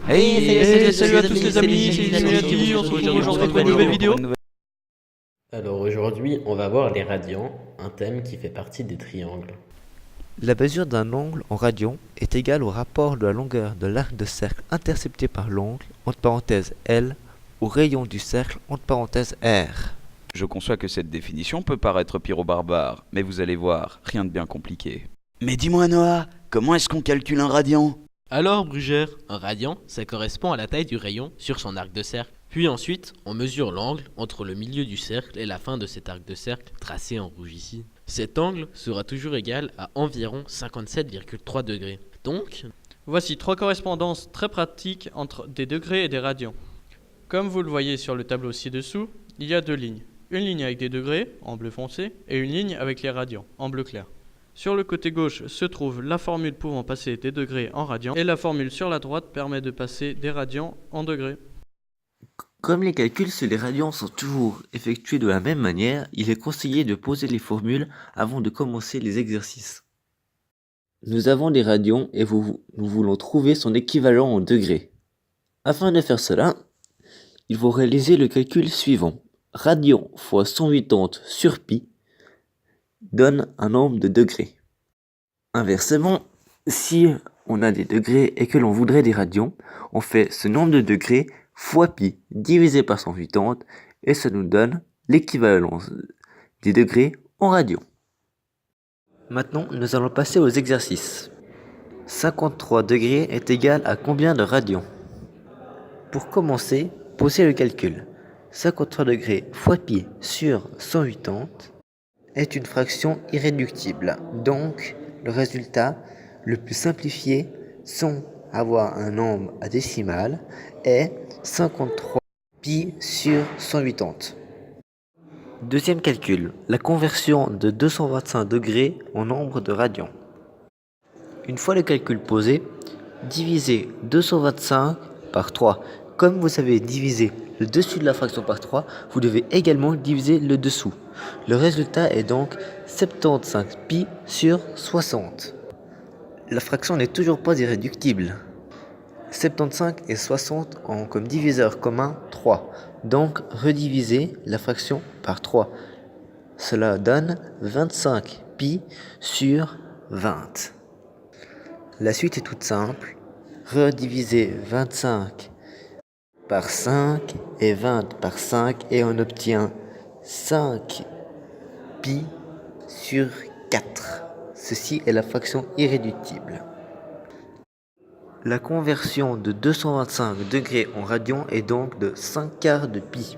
Salut à tous les amis, c'est Iluminati, on se retrouve aujourd'hui pour une nouvelle vidéo. Alors aujourd'hui, on va voir les radians, un thème qui fait partie des triangles. La mesure d'un angle en radian est égale au rapport de la longueur de l'arc de cercle intercepté par l'angle, entre parenthèses L, au rayon du cercle, entre parenthèses R. Je conçois que cette définition peut paraître pyro-barbare, mais vous allez voir, rien de bien compliqué. Mais dis-moi Noah, comment est-ce qu'on calcule un radian ? Alors Brugère, Un radian, ça correspond à la taille du rayon sur son arc de cercle. Puis ensuite, on mesure l'angle entre le milieu du cercle et la fin de cet arc de cercle tracé en rouge ici. Cet angle sera toujours égal à environ 57,3 degrés. Donc, Voici trois correspondances très pratiques entre des degrés et des radians. Comme vous le voyez sur le tableau ci-dessous, il y a deux lignes. Une ligne avec des degrés, en bleu foncé, et une ligne avec les radians, en bleu clair. Sur le côté gauche se trouve la formule pouvant passer des degrés en radians, et la formule sur la droite permet de passer des radians en degrés. Comme les calculs sur les radians sont toujours effectués de la même manière, il est conseillé de poser les formules avant de commencer les exercices. Nous avons des radians et nous voulons trouver son équivalent en degrés. Afin de faire cela, il faut réaliser le calcul suivant. Radian fois 180 sur pi donne un nombre de degrés. Inversement, si on a des degrés et que l'on voudrait des radians, on fait ce nombre de degrés fois pi divisé par 180 et ça nous donne l'équivalence des degrés en radians. Maintenant, nous allons passer aux exercices. 53 degrés est égal à combien de radians? Pour commencer, posez le calcul. 53 degrés fois pi sur 180 est une fraction irréductible. Donc, le résultat le plus simplifié sans avoir un nombre à décimale est 53 pi sur 180. Deuxième calcul, la conversion de 225 degrés en nombre de radians. Une fois le calcul posé, divisez 225 par 3. Comme vous avez divisé le dessus de la fraction par 3, vous devez également diviser le dessous. Le résultat est donc 75 pi sur 60. La fraction n'est toujours pas irréductible. 75 et 60 ont comme diviseur commun 3. Donc redivisez la fraction par 3. Cela donne 25 pi sur 20. La suite est toute simple. Redivisez 25 par 5 et 20 par 5 et on obtient 5 pi sur 4. Ceci est la fraction irréductible. La conversion de 225 degrés en radians est donc de 5 quarts de pi.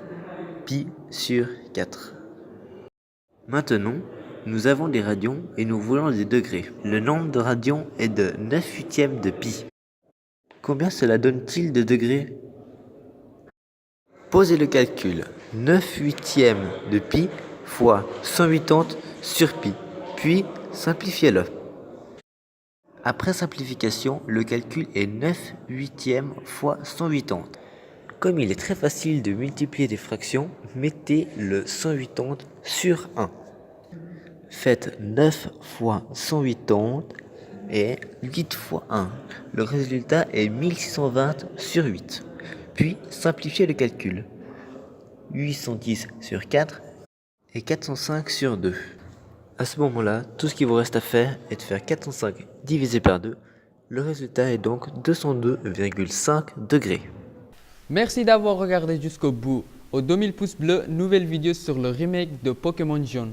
Pi sur 4. Maintenant, nous avons des radians et nous voulons des degrés. Le nombre de radians est de 9 huitièmes de pi. Combien cela donne-t-il de degrés? Posez le calcul. 9 huitièmes de pi fois 180 sur pi. Puis simplifiez-le. Après simplification, le calcul est 9 huitièmes fois 180. Comme il est très facile de multiplier des fractions, mettez le 180 sur 1. Faites 9 fois 180 et 8 fois 1. Le résultat est 1620 sur 8. Puis simplifiez le calcul. 810 sur 4 et 405 sur 2. À ce moment-là, tout ce qu'il vous reste à faire est de faire 405 divisé par 2. Le résultat est donc 202,5 degrés. Merci d'avoir regardé jusqu'au bout. Aux 2000 pouces bleus, nouvelle vidéo sur le remake de Pokémon Jaune.